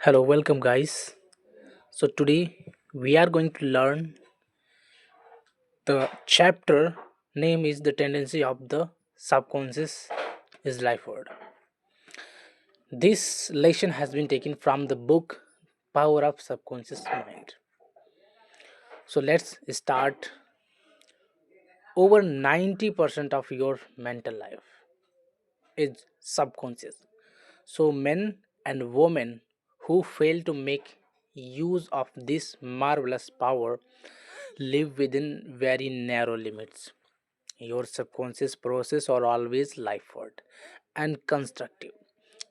Hello, welcome guys. So today we are going to learn the chapter name is the tendency of the subconscious is life word. This lesson has been taken from the book Power of Subconscious Mind. So let's start. Over 90% of your mental life is subconscious. So men and women who fail to make use of this marvelous power live within very narrow limits. Your subconscious process are always lifeward and constructive.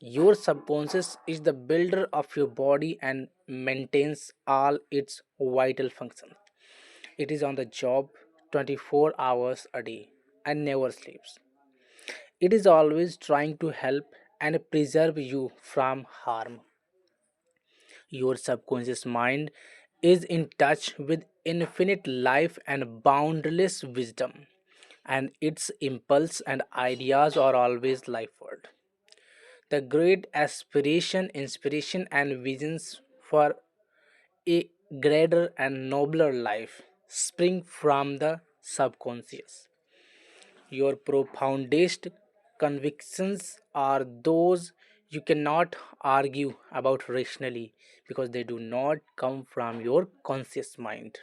Your subconscious is the builder of your body and maintains all its vital functions. It is on the job 24 hours a day and never sleeps. It is always trying to help and preserve you from harm. Your subconscious mind is in touch with infinite life and boundless wisdom, and its impulse and ideas are always lifeward. The great aspiration, inspiration, and visions for a greater and nobler life spring from the subconscious. Your profoundest convictions are those you cannot argue about rationally because they do not come from your conscious mind.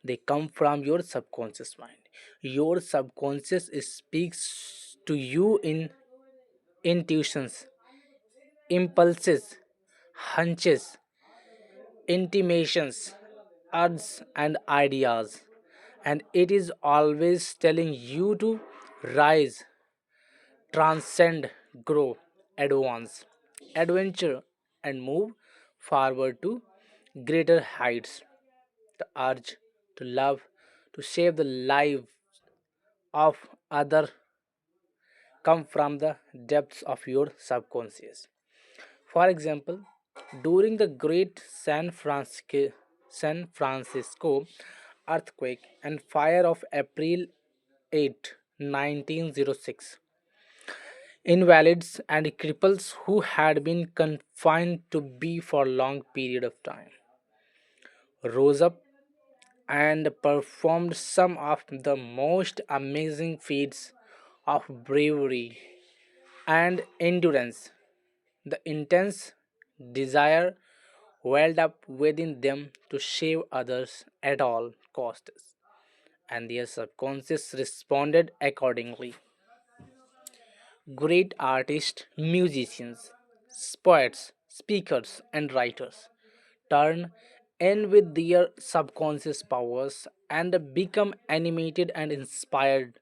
They come from your subconscious mind. Your subconscious speaks to you in intuitions, impulses, hunches, intimations, urges, and ideas. And it is always telling you to rise, transcend, grow, advance, adventure, and move forward to greater heights. The urge to love, to save the lives of other come from the depths of your subconscious. For example, during the great San Francisco earthquake and fire of April 8, 1906, invalids and cripples who had been confined to be for long period of time rose up and performed some of the most amazing feats of bravery and endurance. The intense desire welled up within them to save others at all costs, and their subconscious responded accordingly. Great artists, musicians, poets, speakers, and writers turn in with their subconscious powers and become animated and inspired.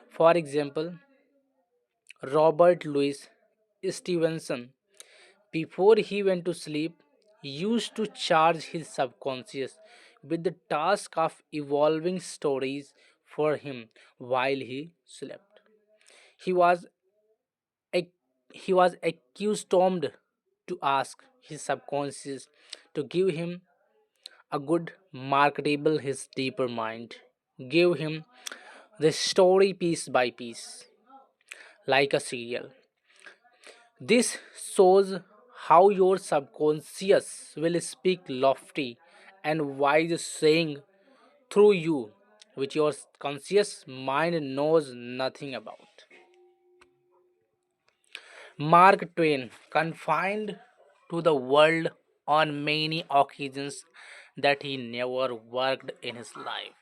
For example, Robert Louis Stevenson, before he went to sleep, used to charge his subconscious with the task of evolving stories for him while he slept. He was ac- he was accustomed to ask his subconscious to give him a good marketable his deeper mind, give him the story piece by piece like a serial. This shows how your subconscious will speak lofty and wise saying through you, which your conscious mind knows nothing about. Mark Twain, confined to the world on many occasions that he never worked in his life.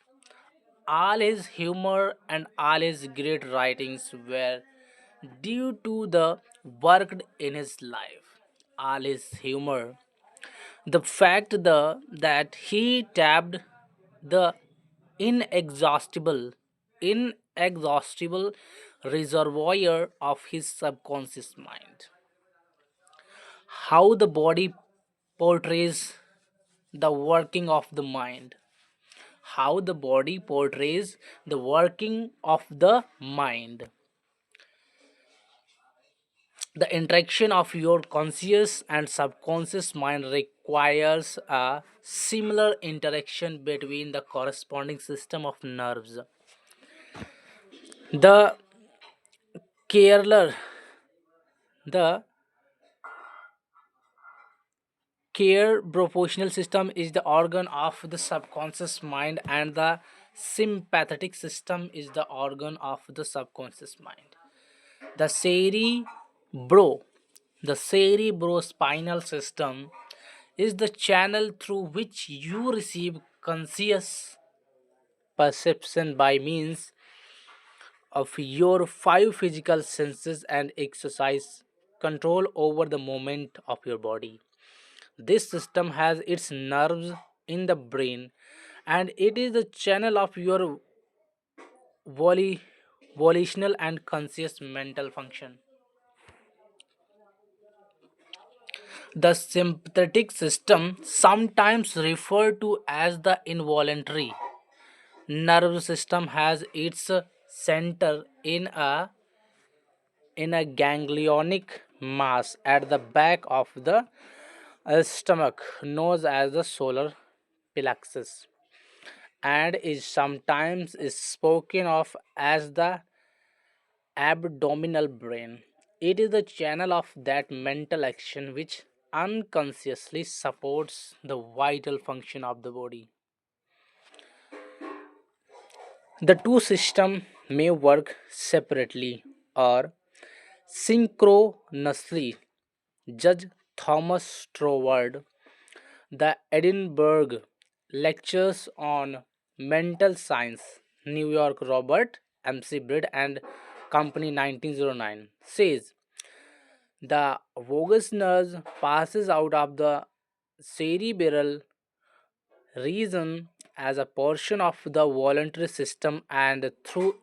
All his humor and all his great writings were due to the worked in his life. All his humor, the fact that he tapped the inexhaustible, inexhaustible reservoir of his subconscious mind. How the body portrays the working of the mind. How the body portrays the working of the mind. The interaction of your conscious and subconscious mind requires a similar interaction between the corresponding system of nerves. The carer, the cerebrospinal system is the organ of the subconscious mind, and the sympathetic system is the organ of the subconscious mind. The cerebro, the cerebrospinal system is the channel through which you receive conscious perception by means of your five physical senses and exercise control over the movement of your body. This system has its nerves in the brain, and it is the channel of your voli- volitional and conscious mental function. The sympathetic system, sometimes referred to as the involuntary nervous system, has its center in a ganglionic mass at the back of the stomach, known as the solar plexus, and is sometimes is spoken of as the abdominal brain. It is the channel of that mental action which unconsciously supports the vital function of the body. The two systems may work separately or synchronously. Judge Thomas Stroward, the Edinburgh Lectures on Mental Science, New York, Robert M.C. Breed and Company, 1909, says the vagus nerve passes out of the cerebral region as a portion of the voluntary system, and through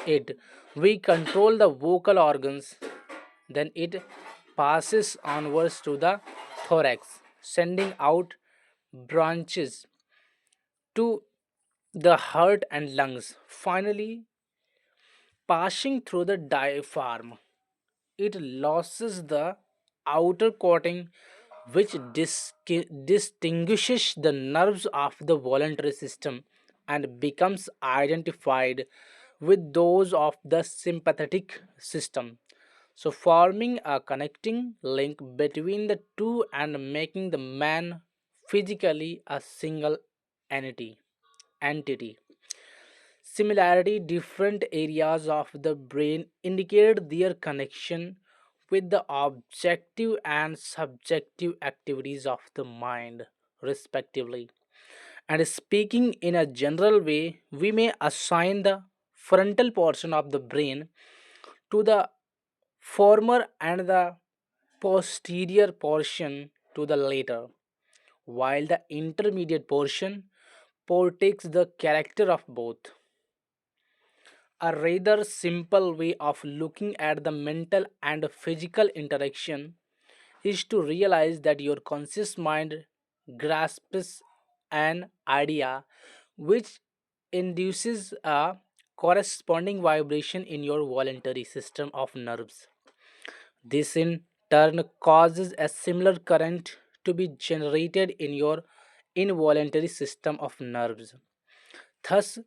it we control the vocal organs. Then it passes onwards to the thorax, sending out branches to the heart and lungs. Finally, passing through the diaphragm, it loses the outer coating which distinguishes the nerves of the voluntary system and becomes identified with those of the sympathetic system, so forming a connecting link between the two and making the man physically a single entity entity. Similarity, different areas of the brain indicate their connection with the objective and subjective activities of the mind, respectively. And speaking in a general way, we may assign the frontal portion of the brain to the former and the posterior portion to the later, while the intermediate portion portakes the character of both. A rather simple way of looking at the mental and physical interaction is to realize that your conscious mind grasps an idea which induces a corresponding vibration in your voluntary system of nerves. This in turn causes a similar current to be generated in your involuntary system of nerves, thus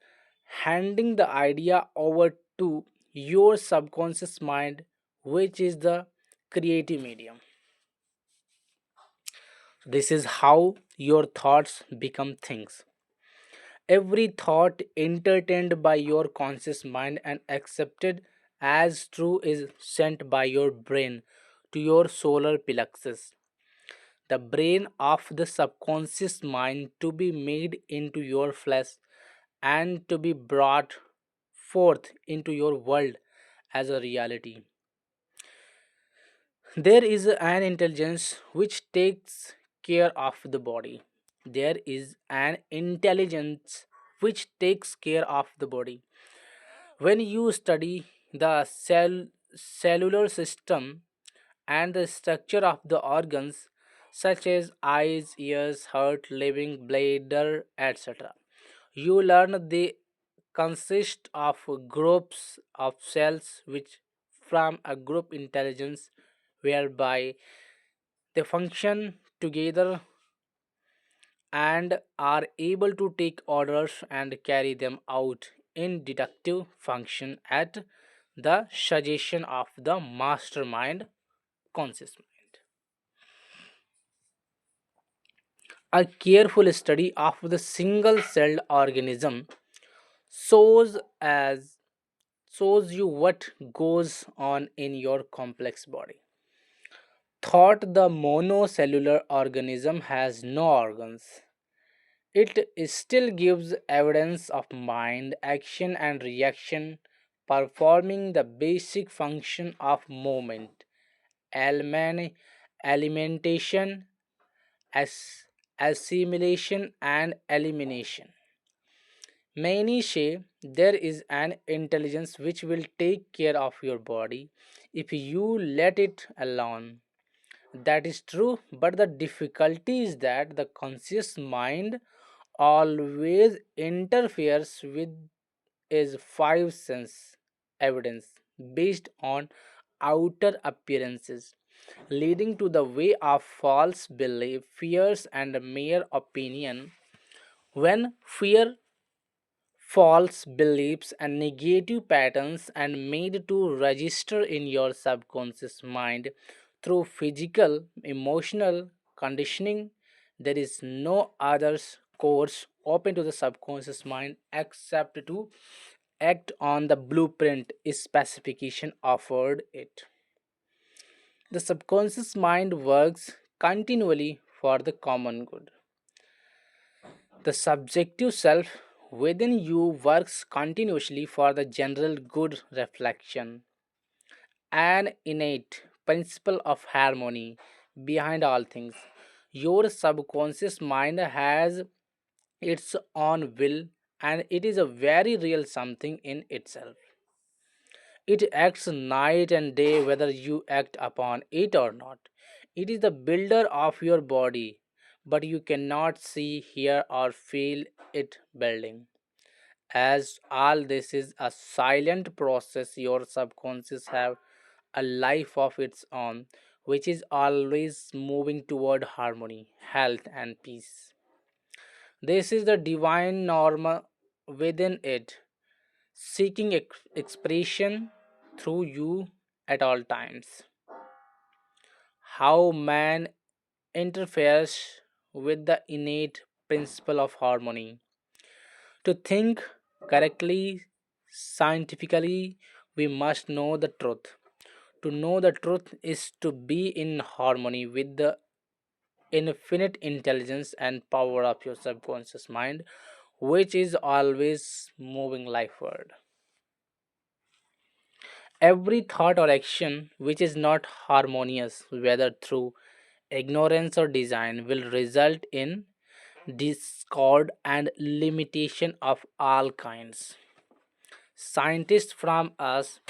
handing the idea over to your subconscious mind, which is the creative medium. This is how your thoughts become things. Every thought entertained by your conscious mind and accepted as true is sent by your brain to your solar plexus, the brain of the subconscious mind, to be made into your flesh and to be brought forth into your world as a reality. There is an intelligence which takes care of the body. There is an intelligence which takes care of the body. When you study the cellular system and the structure of the organs such as eyes, ears, heart, liver, bladder, etc., you learn they consist of groups of cells which form a group intelligence whereby they function together and are able to take orders and carry them out in deductive function at the suggestion of the mastermind conscious mind. A careful study of the single celled organism shows as shows you what goes on in your complex body. Thought the monocellular organism has no organs. It still gives evidence of mind, action, and reaction, performing the basic function of movement, alimentation, as- assimilation, and elimination. Many say there is an intelligence which will take care of your body if you let it alone. That is true, but the difficulty is that the conscious mind always interferes with is five sense evidence based on outer appearances, leading to the way of false belief, fears, and mere opinion. When fear, false beliefs, and negative patterns and made to register in your subconscious mind through physical, emotional conditioning, there is no other course open to the subconscious mind except to act on the blueprint specification offered it. The subconscious mind works continually for the common good. The subjective self within you works continuously for the general good reflection, an innate principle of harmony behind all things. Your subconscious mind has its own will, and it is a very real something in itself. It acts night and day whether you act upon it or not. It is the builder of your body, but you cannot see, hear, or feel it building. As all this is a silent process, your subconscious have a life of its own, which is always moving toward harmony, health, and peace. This is the divine norm within it, seeking expression through you at all times. How man interferes with the innate principle of harmony. To think correctly, scientifically, we must know the truth. To know the truth is to be in harmony with the infinite intelligence and power of your subconscious mind, which is always moving life forward. Every thought or action which is not harmonious, whether through ignorance or design, will result in discord and limitation of all kinds. Scientists from us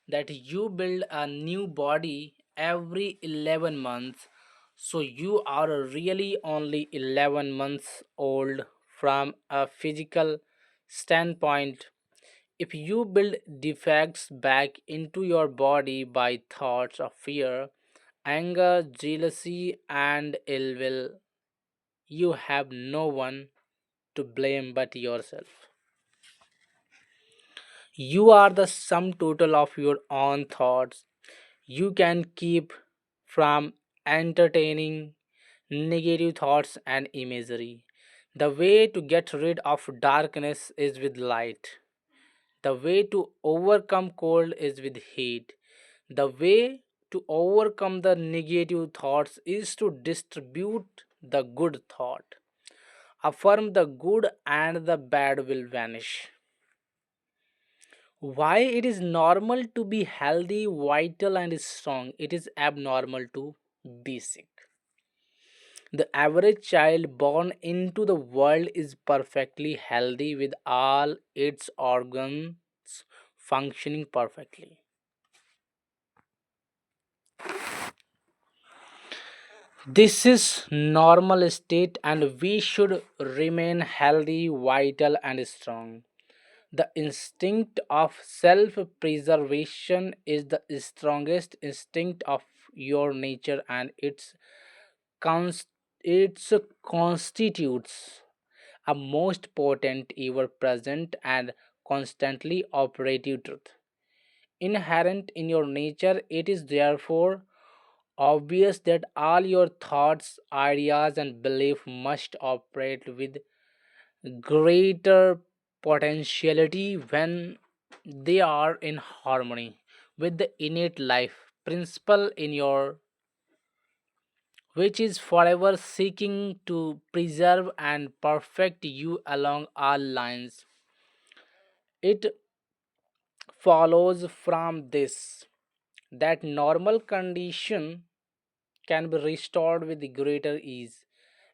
that you build a new body every 11 months, so you are really only 11 months old from a physical standpoint. If you build defects back into your body by thoughts of fear, anger, jealousy, and ill will, you have no one to blame but yourself. You are the sum total of your own thoughts. You can keep from entertaining negative thoughts and imagery. The way to get rid of darkness is with light. The way to overcome cold is with heat. The way to overcome the negative thoughts is to distribute the good thought. Affirm the good and the bad will vanish. Why it is normal to be healthy, vital, and strong, it is abnormal to be sick. The average child born into the world is perfectly healthy with all its organs functioning perfectly. This is normal state and we should remain healthy, vital, and strong. The instinct of self preservation is the strongest instinct of your nature, and cons- it constitutes a most potent, ever present, and constantly operative truth. Inherent in your nature, it is therefore obvious that all your thoughts, ideas, and belief must operate with greater potentiality when they are in harmony with the innate life principle in your, which is forever seeking to preserve and perfect you along all lines. It follows from this that normal condition can be restored with greater ease,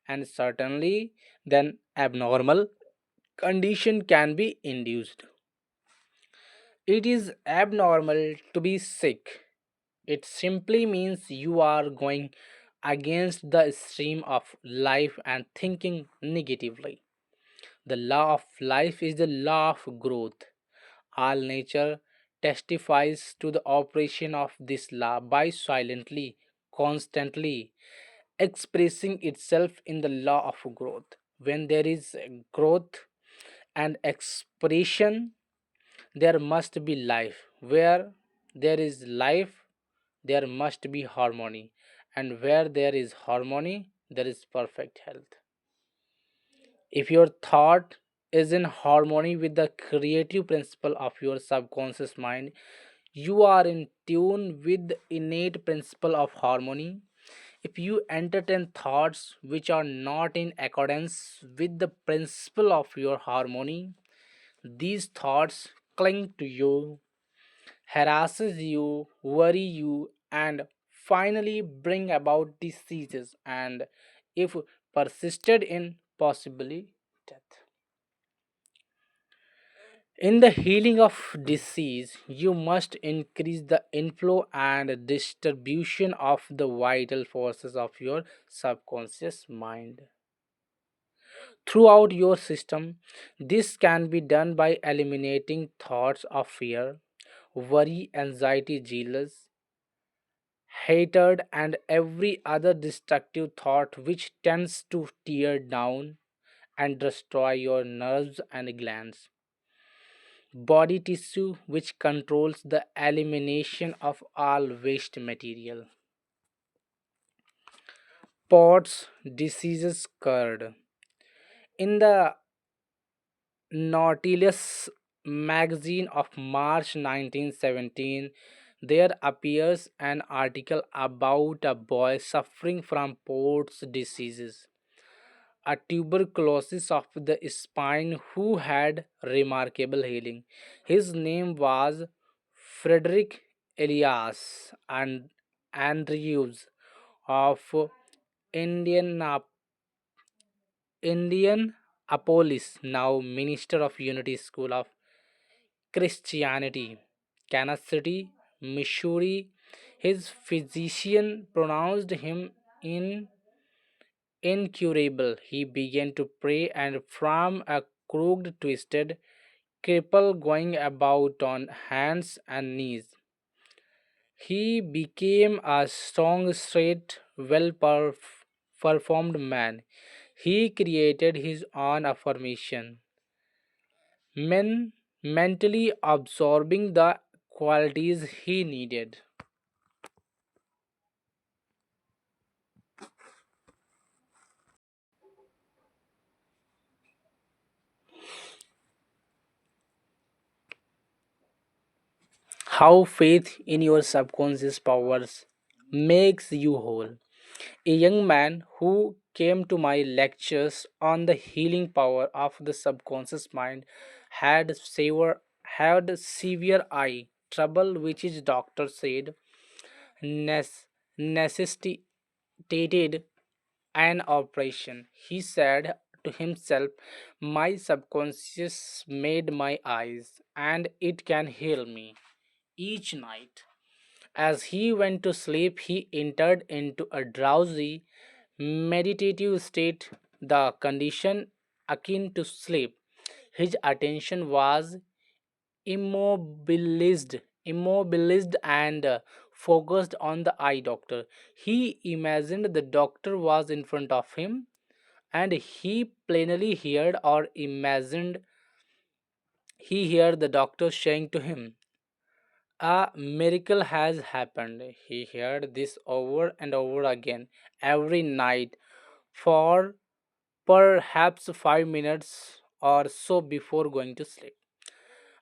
and certainly then abnormal condition can be induced. It is abnormal to be sick. It simply means you are going against the stream of life and thinking negatively. The law of life is the law of growth. All nature testifies to the operation of this law by silently, constantly expressing itself in the law of growth. When there is growth and expression, there must be life. Where there is life, there must be harmony. And where there is harmony, there is perfect health. If your thought is in harmony with the creative principle of your subconscious mind, you are in tune with the innate principle of harmony. If you entertain thoughts which are not in accordance with the principle of your harmony, these thoughts cling to you, harasses you, worry you, and finally bring about diseases and, if persisted in, possibly death. In the healing of disease, you must increase the inflow and distribution of the vital forces of your subconscious mind throughout your system. This can be done by eliminating thoughts of fear, worry, anxiety, jealous, hatred, and every other destructive thought which tends to tear down and destroy your nerves and glands. Body tissue, which controls the elimination of all waste material. Pots diseases curd. In the Nautilus magazine of March 1917, there appears an article about a boy suffering from Pott's diseases, a tuberculosis of the spine who had remarkable healing. His name was Frederick Elias and Andrews of Indianap- Indianapolis, now minister of Unity School of Christianity, Kansas City, Missouri. His physician pronounced him in incurable. He began to pray, and from a crooked, twisted cripple going about on hands and knees, he became a strong, straight, performed man. He created his own affirmation, men mentally absorbing the qualities he needed. How faith in your subconscious powers makes you whole. A young man who came to my lectures on the healing power of the subconscious mind had severe eye trouble, which his doctor said necessitated an operation. He said to himself, "My subconscious made my eyes, and it can heal me." Each night, as he went to sleep, he entered into a drowsy, meditative state, the condition akin to sleep. His attention was immobilized and focused on the eye doctor. He imagined the doctor was in front of him, and he plainly heard or imagined he heard the doctor saying to him, A miracle has happened. He heard this over and over again every night for perhaps 5 minutes or so before going to sleep.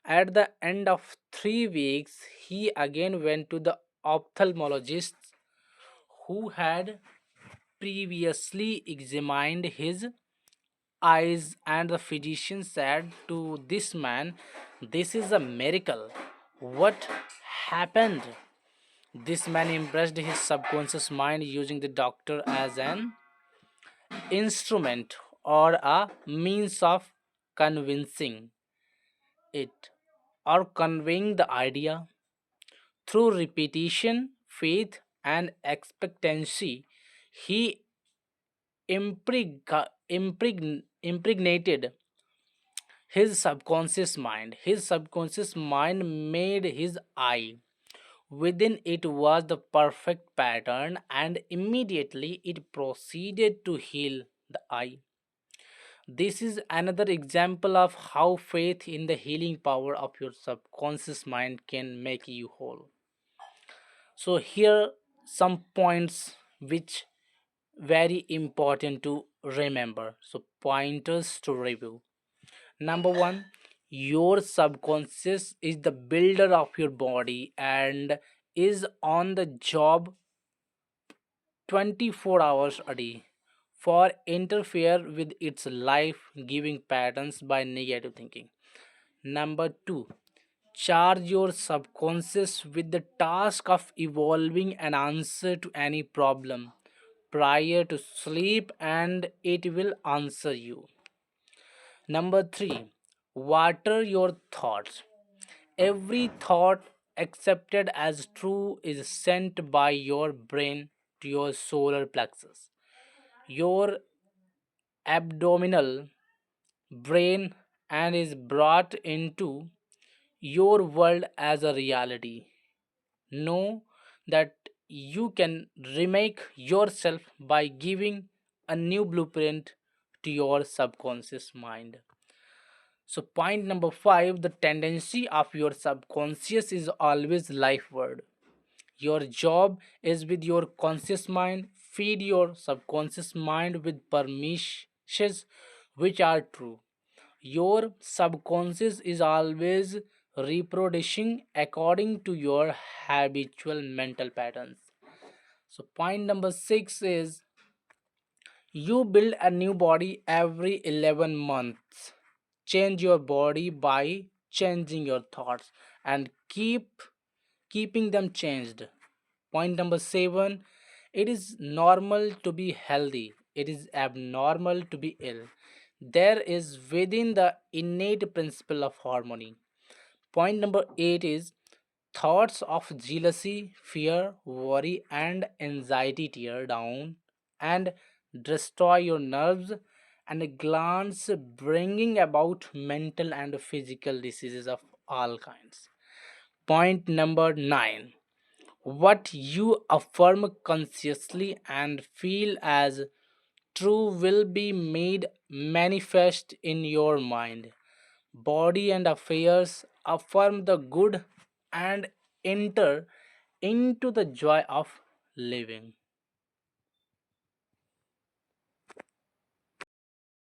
At the end of 3 weeks, he again went to the ophthalmologist who had previously examined his eyes, and the physician said to this man, "This is a miracle. What happened?" This man impressed his subconscious mind using the doctor as an instrument or a means of convincing it or conveying the idea through repetition, faith, and expectancy. He impregnated his subconscious mind. His subconscious mind made his eye. Within it was the perfect pattern, and immediately it proceeded to heal the eye. This is another example of how faith in the healing power of your subconscious mind can make you whole. So here some points which very important to remember. So pointers to review. Number 1, your subconscious is the builder of your body and is on the job 24 hours a day for interfere with its life giving patterns by negative thinking. Number 2, charge your subconscious with the task of evolving an answer to any problem prior to sleep and it will answer you. Number 3, water your thoughts. Every thought accepted as true is sent by your brain to your solar plexus, your abdominal brain, and is brought into your world as a reality. Know that you can remake yourself by giving a new blueprint to your subconscious mind. So, point number 5, the tendency of your subconscious is always lifeward. Your job is with your conscious mind. Feed your subconscious mind with permissions which are true. Your subconscious is always reproducing according to your habitual mental patterns. So, point number 6 is you build a new body every 11 months. Change your body by changing your thoughts and keeping them changed. Point number 7, it is normal to be healthy, it is abnormal to be ill. There is within the innate principle of harmony. Point number 8 is thoughts of jealousy, fear, worry, and anxiety tear down and destroy your nerves and glands, bringing about mental and physical diseases of all kinds. Point number 9, what you affirm consciously and feel as true will be made manifest in your mind, body, and affairs. Affirm the good and enter into the joy of living.